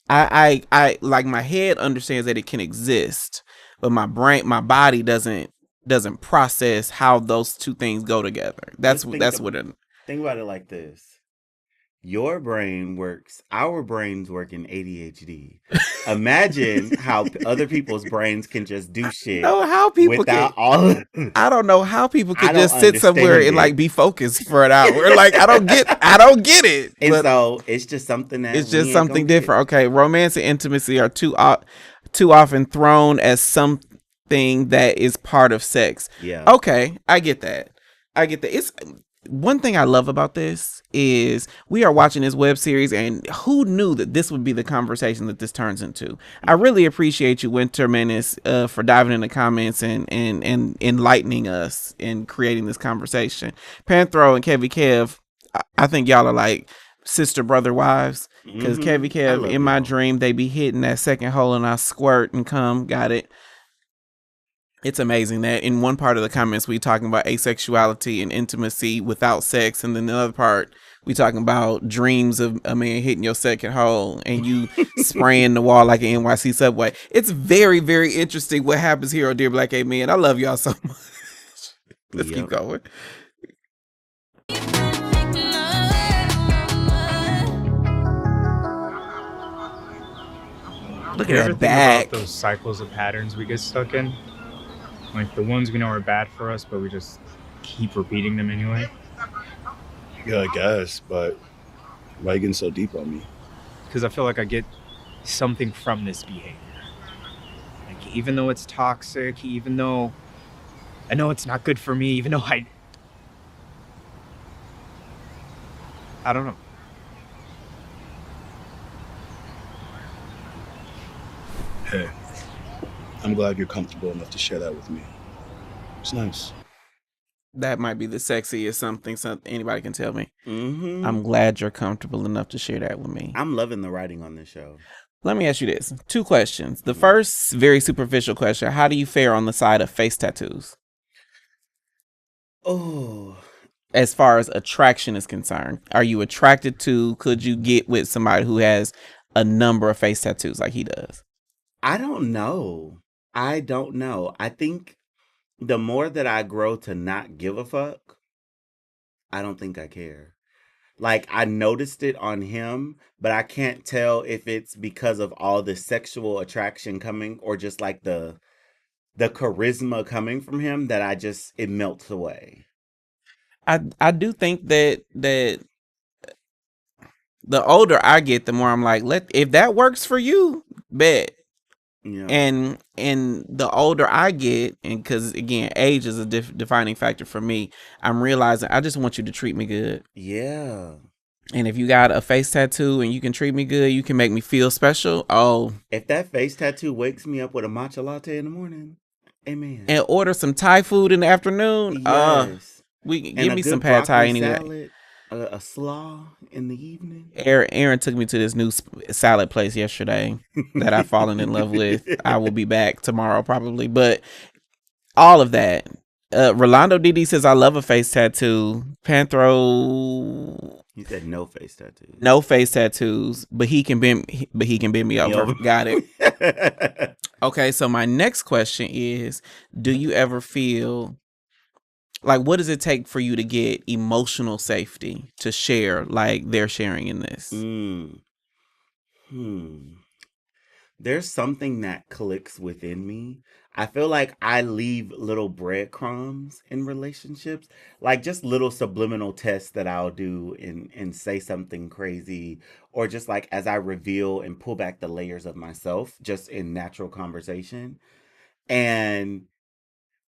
I like my head understands that it can exist, but my body doesn't process how those two things go together. That's what it. Think about it like this. Your brain works, our brains work in ADHD. Imagine how other people's brains can just do shit. How people without I don't know how people can just sit somewhere and like be focused for an hour. Like I don't get it. And so it's just something that it's just something different. Okay, romance and intimacy are too often thrown as something that is part of sex. Yeah. Okay, I get that. It's one thing I love about this is we are watching this web series, and who knew that this would be the conversation that this turns into? I really appreciate you, Winter Menace, for diving in the comments and enlightening us in creating this conversation. Panthro and Kevy Kev, I think y'all are like sister brother wives, because Kevy Kev, in my dream, they be hitting that second hole and I squirt and come. Got it. It's amazing that in one part of the comments we talking about asexuality and intimacy without sex, and then the other part we talking about dreams of a man hitting your second hole and you spraying the wall like an NYC subway. It's very, very interesting what happens here on Dear Black Gay Men. I love y'all so much. Let's keep going. Look at that back. About those cycles of patterns we get stuck in. Like the ones we know are bad for us, but we just keep repeating them anyway. Yeah, I guess, but why are you getting so deep on me? Because I feel like I get something from this behavior. Like even though it's toxic, even though I know it's not good for me, even though I don't know. Hey, I'm glad you're comfortable enough to share that with me. It's nice. That might be the sexiest something anybody can tell me. Mm-hmm. I'm glad you're comfortable enough to share that with me. I'm loving the writing on this show. Let me ask you this. 2 questions. The first, very superficial question. How do you fare on the side of face tattoos? Oh, As far as attraction is concerned, are you attracted to, could you get with somebody who has a number of face tattoos like he does? I don't know. I think the more that I grow to not give a fuck, I don't think I care. Like, I noticed it on him, but I can't tell if it's because of all the sexual attraction coming or just like the charisma coming from him that it melts away. I do think that the older I get, the more I'm like, if that works for you, bet. Yeah. And the older I get, and because again, age is a defining factor for me, I'm realizing I just want you to treat me good. Yeah. And if you got a face tattoo and you can treat me good, you can make me feel special. Oh, if that face tattoo wakes me up with a matcha latte in the morning, amen. And order some Thai food in the afternoon. Yes. Give me some pad Thai anyway. Salad, a slaw in the evening. Aaron took me to this new salad place yesterday that I've fallen in love with. I will be back tomorrow probably, but all of that. Rolando DD says I love a face tattoo. Panthro. He said no face tattoos. No face tattoos, but he can bend me over. Got it. Okay, so my next question is, do you ever feel like, what does it take for you to get emotional safety to share like they're sharing in this? There's something that clicks within me. I feel like I leave little breadcrumbs in relationships, like just little subliminal tests that I'll do and say something crazy, or just like as I reveal and pull back the layers of myself just in natural conversation. And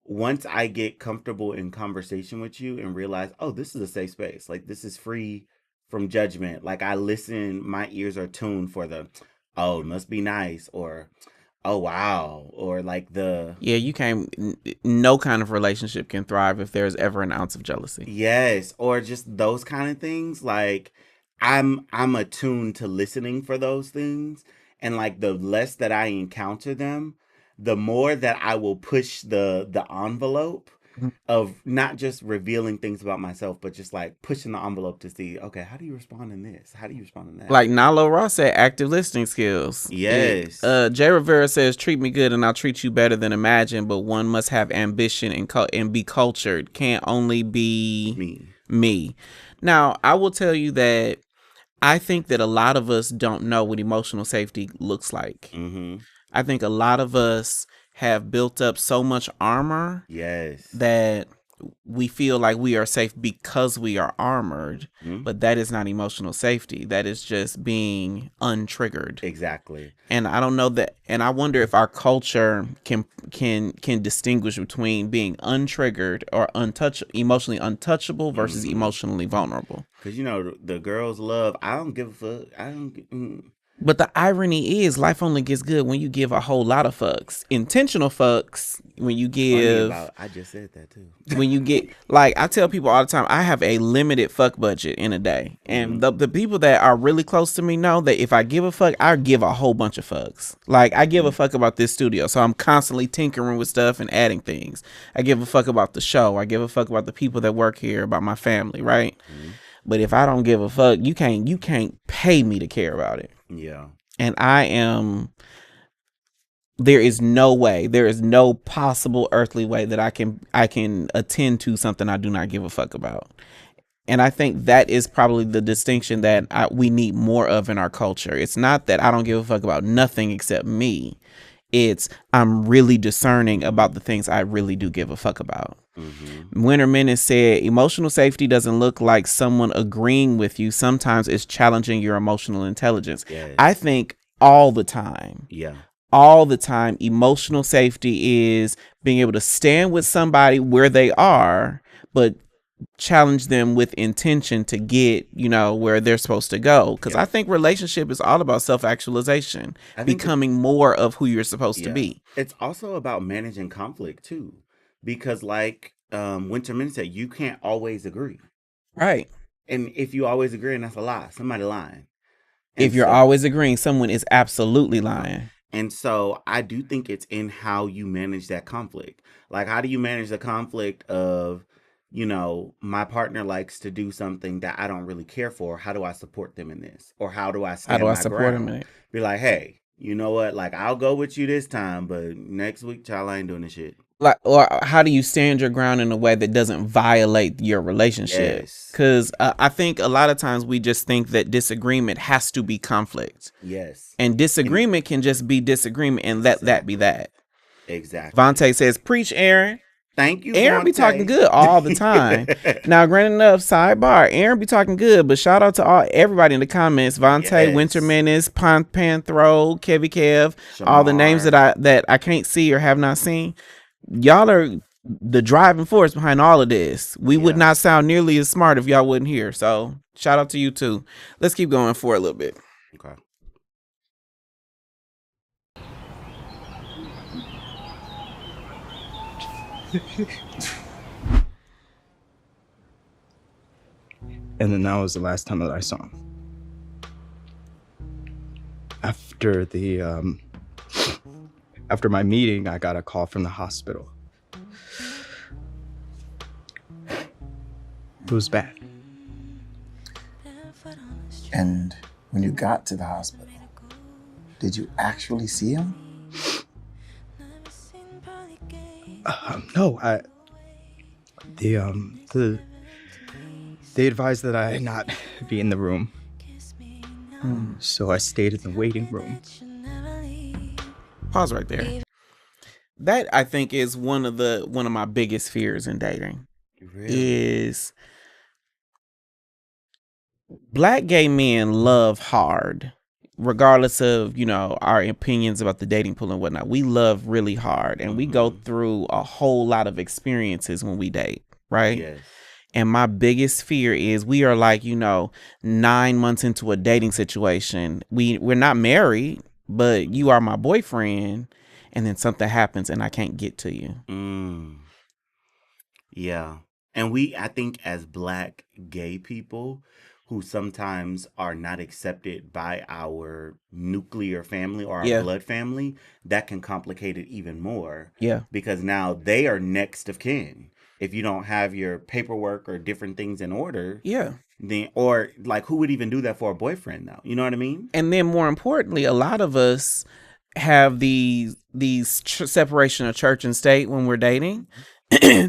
once I get comfortable in conversation with you and realize, oh, this is a safe space, like this is free from judgment. Like I listen, my ears are tuned for the, oh, it must be nice, or oh wow, or like you can't. No kind of relationship can thrive if there's ever an ounce of jealousy. Yes, or just those kind of things. Like I'm attuned to listening for those things, and like the less that I encounter them, the more that I will push the envelope of not just revealing things about myself, but just like pushing the envelope to see, okay, how do you respond in this? How do you respond in that? Like Nalo Ross said, active listening skills. Yes. Jay Rivera says, treat me good and I'll treat you better than imagine, but one must have ambition and be cultured. Can't only be me. Now, I will tell you that I think that a lot of us don't know what emotional safety looks like. Mm-hmm. I think a lot of us have built up so much armor that we feel like we are safe because we are armored, but that is not emotional safety. That is just being untriggered. Exactly. And I don't know that, and I wonder if our culture can distinguish between being untriggered or emotionally untouchable versus emotionally vulnerable. Because the girls love, I don't give a fuck. I don't. But the irony is, life only gets good when you give a whole lot of fucks. Intentional fucks, when you give... I just said that too. When you get... Like, I tell people all the time, I have a limited fuck budget in a day. And the people that are really close to me know that if I give a fuck, I give a whole bunch of fucks. Like, I give a fuck about this studio, so I'm constantly tinkering with stuff and adding things. I give a fuck about the show. I give a fuck about the people that work here, about my family, right? But if I don't give a fuck, you can't pay me to care about it. Yeah. And there is no possible earthly way that I can attend to something I do not give a fuck about. And I think that is probably the distinction that we need more of in our culture. It's not that I don't give a fuck about nothing except me. It's I'm really discerning about the things I really do give a fuck about. Winter Menace said, emotional safety doesn't look like someone agreeing with you. Sometimes it's challenging your emotional intelligence. Yes. I think all the time. Yeah. All the time, emotional safety is being able to stand with somebody where they are, but challenge them with intention to get, where they're supposed to go. Because I think relationship is all about self-actualization, becoming more of who you're supposed to be. It's also about managing conflict too. Because like Winterman said, you can't always agree. Right. And if you always agree, and that's a lie, somebody lying. If And you're so, always agreeing, someone is absolutely lying. and so I do think it's in how you manage that conflict. Like, how do you manage the conflict of, my partner likes to do something that I don't really care for. How do I support them in this? Or how do I How do stand I my support him in ground? it? Be like, hey, you know what? Like, I'll go with you this time, but next week, child, I ain't doing this shit. Like, or how do you stand your ground in a way that doesn't violate your relationship? Yes. Because I think a lot of times we just think that disagreement has to be conflict, Yes. and And disagreement can just be disagreement, and let that be that. exactly. Vontae says, "Preach, Aaron." Thank you, Aaron be talking Vontae. good all the time. Now, granted enough, sidebar, Aaron be talking good, but shout out to everybody in the comments. Vontae, Winter Yes. Menace, Panthro, Kevy Kev, all the names Shamar. that I can't see or have not seen. Y'all are the driving force behind all of this. We would Yeah. not sound nearly as smart if y'all wasn't here. So shout out to you too. Let's keep going for a little bit. Okay. And then that was the last time that I saw him. After after my meeting, I got a call from the hospital. It was bad. And when you got to the hospital, did you actually see him? No, they advised that I not be in the room. So I stayed in the waiting room. Pause right there. That I think is one of my biggest fears in dating. Really? Is Black gay men love hard, regardless of our opinions about the dating pool and whatnot. We love really hard, and we go through a whole lot of experiences when we date, right? Yes. And my biggest fear is we are like 9 months into a dating situation. We're not married, but you are my boyfriend, and then something happens and I can't get to you. Yeah. And I think as Black gay people who sometimes are not accepted by our nuclear family or our Yeah. blood family, that can complicate it even more. Yeah. Because now they are next of kin. If you don't have your paperwork or different things in order, Yeah. then, or like, who would even do that for a boyfriend though? You know what I mean? And then more importantly, a lot of us have these separation of church and state when we're dating.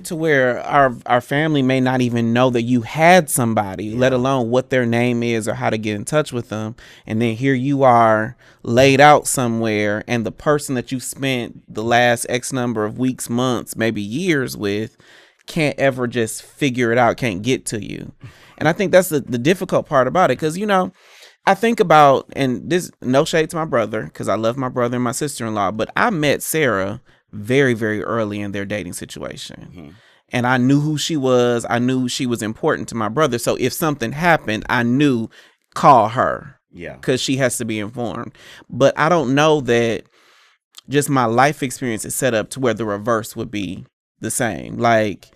To where our family may not even know that you had somebody, let alone what their name is or how to get in touch with them. And then here you are laid out somewhere, and the person that you spent the last X number of weeks, months, maybe years with can't ever just figure it out, can't get to you. And I think that's the difficult part about it, because I think about, and this, no shade to my brother, because I love my brother and my sister-in-law, but I met Sarah very, very early in their dating situation. And I knew who she was. I knew she was important to my brother. So if something happened, I knew, call her. Yeah. Because she has to be informed. But I don't know that just my life experience is set up to where the reverse would be the same. Like,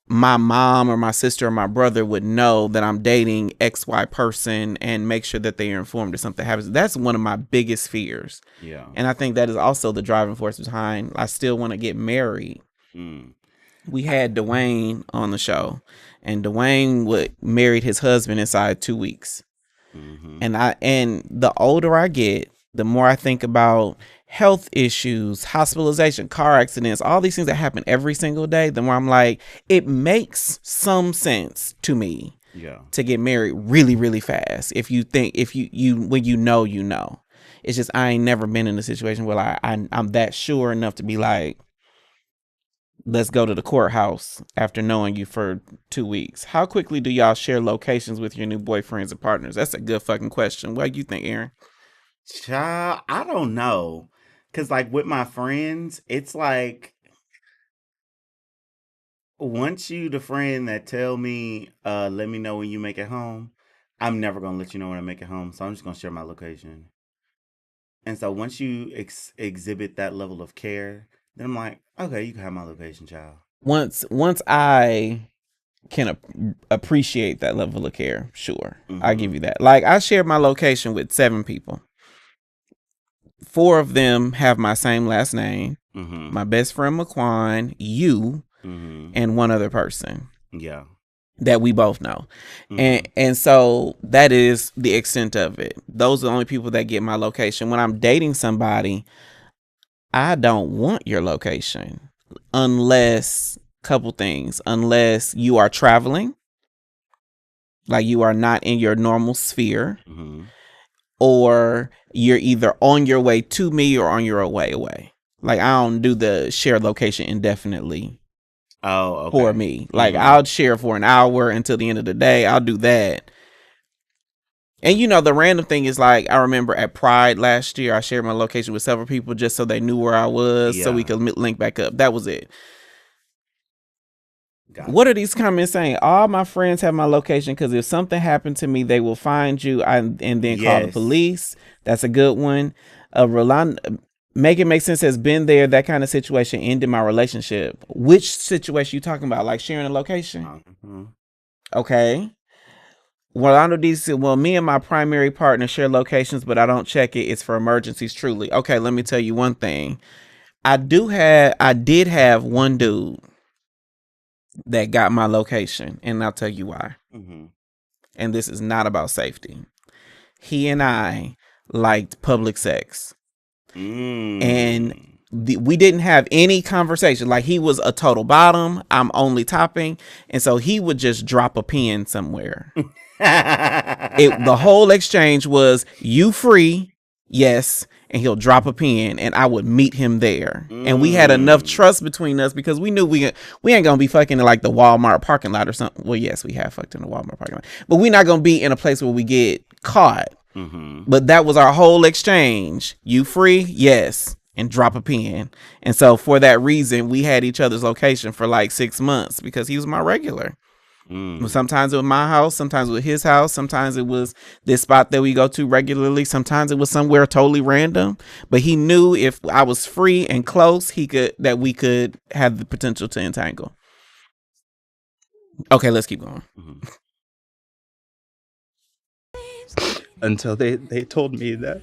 my mom or my sister or my brother would know that I'm dating XY person and make sure that they are informed if something happens. That's one of my biggest fears. Yeah. And I think that is also the driving force behind I still want to get married. We had Dwayne on the show, and Dwayne married his husband inside 2 weeks. And the older I get, the more I think about health issues, hospitalization, car accidents, all these things that happen every single day, the more I'm like, it makes some sense to me to get married really, really fast. If you think, when you know. It's just, I ain't never been in a situation where I'm that sure enough to be like, let's go to the courthouse after knowing you for 2 weeks. How quickly do y'all share locations with your new boyfriends and partners? That's a good fucking question. What do you think, Aaron? Child, I don't know. Cause like with my friends, it's like once you the friend that tell me, let me know when you make it home, I'm never gonna let you know when I make it home. So I'm just gonna share my location. And so once you exhibit that level of care, then I'm like, okay, you can have my location, child. once I can appreciate that level of care, sure, I give you that. Like, I shared my location with 7 people. 4 of them have my same last name. My best friend McQuan, you, and one other person. Yeah. That we both know. And so that is the extent of it. Those are the only people that get my location. When I'm dating somebody, I don't want your location unless, couple things, unless you are traveling, like you are not in your normal sphere, or you're either on your way to me or on your way away. Like, I don't do the share location indefinitely. Oh, okay. For me. Like, I'll share for an hour until the end of the day. I'll do that. And you know, the random thing is, like, I remember at Pride last year, I shared my location with several people just so they knew where I was, so we could link back up. That was it. What are these comments saying? All my friends have my location because if something happened to me, they will find you and then call the police. That's a good one. Rolanda, make it make sense, has been there. That kind of situation ended my relationship. Which situation you talking about? Like sharing a location? Okay. Rolando D said, well, me and my primary partner share locations, but I don't check it. It's for emergencies, truly. Okay, let me tell you one thing. I did have one dude that got my location, and I'll tell you why. And this is not about safety. He and I liked public sex. And we didn't have any conversation. Like, he was a total bottom, I'm only topping, and so he would just drop a pin somewhere. The whole exchange was, you free, yes, and he'll drop a pin, and I would meet him there. And we had enough trust between us because we knew we ain't gonna be fucking in like the Walmart parking lot or something. Well, yes, we have fucked in the Walmart parking lot, but we're not gonna be in a place where we get caught. But that was our whole exchange. You free? Yes. And drop a pin. And so for that reason, we had each other's location for like 6 months because he was my regular. Sometimes it was my house, sometimes it was his house, sometimes it was this spot that we go to regularly, sometimes it was somewhere totally random. But he knew if I was free and close, we could have the potential to entangle. Okay, let's keep going. Until they told me that.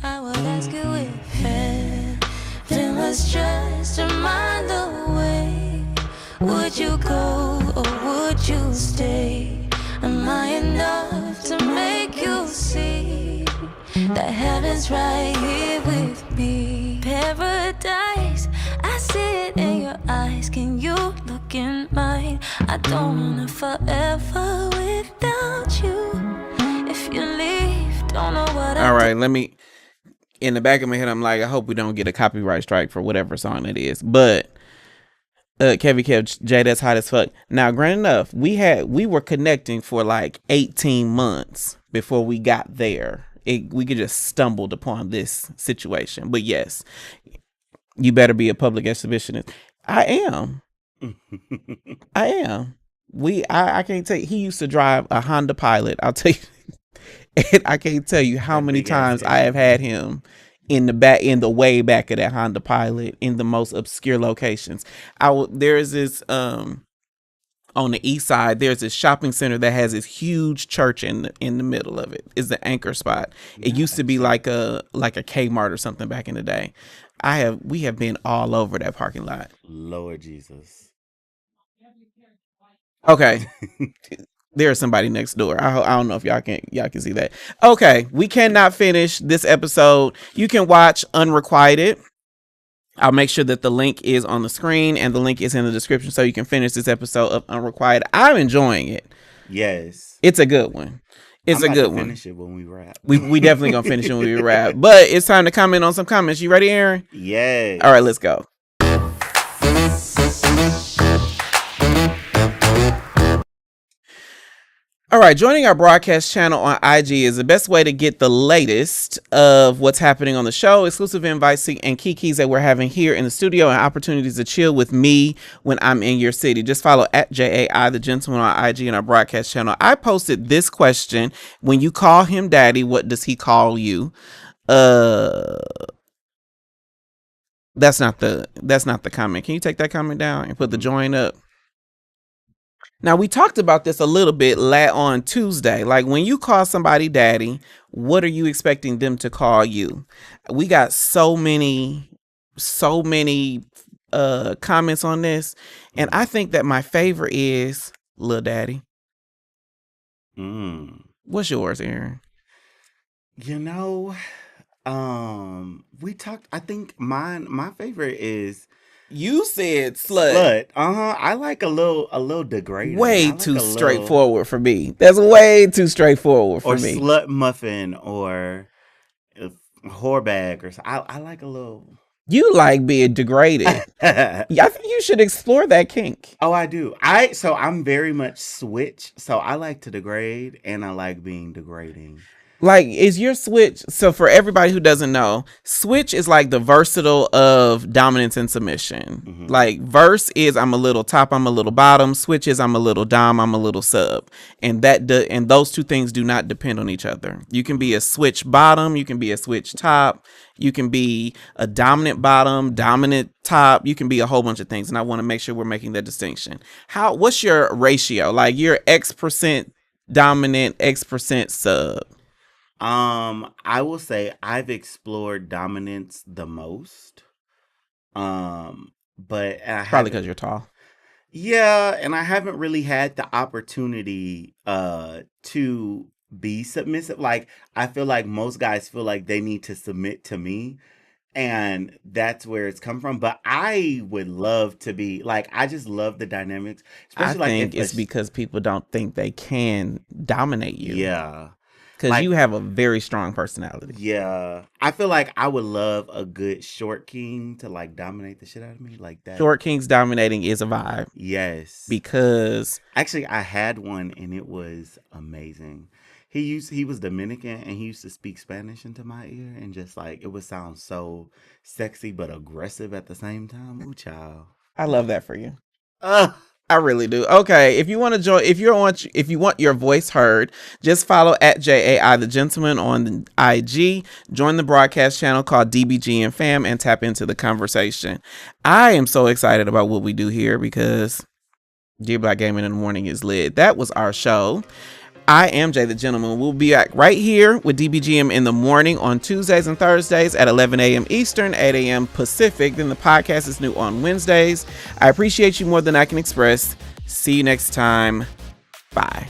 I would ask you if it was just a mind away. Would you go or would you stay? Am I enough to make you see that heaven's right here with me? Paradise, I see it in your eyes. Can you look in mine? I don't wanna forever without you. If you leave, don't know what All right, let me. In the back of my head, I'm like, I hope we don't get a copyright strike for whatever song it is. But Kevy Kev J, that's hot as fuck. Now, granted enough, we were connecting for like 18 months before we got there. We could just stumbled upon this situation. But yes, you better be a public exhibitionist. I am. I am. I can't tell you. He used to drive a Honda Pilot. I'll tell you. And I can't tell you how many times I have had him in the way back of that Honda Pilot in the most obscure locations. There's this on the east side. There's this shopping center that has this huge church in the middle of it. It's the anchor spot. It used to be like a Kmart or something back in the day. We have been all over that parking lot. Lord Jesus. Okay. There's somebody next door. I don't know if y'all can see that. Okay, we cannot finish this episode. You can watch Unrequited. I'll make sure that the link is on the screen and the link is in the description so you can finish this episode of Unrequited. I'm enjoying it. Yes. It's a good one. It's a good one. Finish it when we wrap. We definitely gonna finish it when we wrap. But it's time to comment on some comments. You ready, Aaron? Yes. All right, let's go. All right, joining our broadcast channel on IG is the best way to get the latest of what's happening on the show, exclusive invites and kikis that we're having here in the studio, and opportunities to chill with me when I'm in your city. Just follow at JAI the Gentleman on IG and our broadcast channel. I posted this question: when you call him daddy, what does he call you? That's not the comment. Can you take that comment down and put the join up? Now, we talked about this a little bit on Tuesday. Like, when you call somebody daddy, what are you expecting them to call you? We got so many comments on this, and I think that my favorite is Lil Daddy. What's yours, Aaron? You know, we talked. I think my favorite is. You said slut. Slut. I like a little degrading. Way like too straightforward for me. That's way too straightforward for me. Or slut muffin or whore bag or something. I like a little. You like being degraded. Yeah, I think you should explore that kink. Oh, I do. So I'm very much switch. So I like to degrade and I like being degrading. Like, is your switch, so for everybody who doesn't know, switch is like the versatile of dominance and submission. Mm-hmm. Like, verse is I'm a little top, I'm a little bottom. Switch is I'm a little dom, I'm a little sub. And and those two things do not depend on each other. You can be a switch bottom, you can be a switch top, you can be a dominant bottom, dominant top, you can be a whole bunch of things. And I want to make sure we're making that distinction. What's your ratio? Like, you're X% dominant, X% sub. I will say I've explored dominance the most. But probably because you're tall. Yeah, and I haven't really had the opportunity to be submissive. Like, I feel like most guys feel like they need to submit to me, and that's where it's come from. But I would love to be like, I just love the dynamics. Especially I think it's because people don't think they can dominate you. Yeah. Because you have a very strong personality. Yeah. I feel like I would love a good short king to like dominate the shit out of me like that. Short kings dominating is a vibe. Yes. Because actually I had one and it was amazing. He was Dominican and he used to speak Spanish into my ear and just like it would sound so sexy but aggressive at the same time. Ooh, child. I love that for you. I really do. Okay, if you want to join, if you want your voice heard, just follow at JAI the Gentleman on IG. Join the broadcast channel called DBGM Fam and tap into the conversation. I am so excited about what we do here because Dear Black Gaming in the Morning is lit. That was our show. I am Jay the Gentleman. We'll be back right here with DBGM in the morning on Tuesdays and Thursdays at 11 a.m. Eastern, 8 a.m. Pacific. Then the podcast is new on Wednesdays. I appreciate you more than I can express. See you next time. Bye.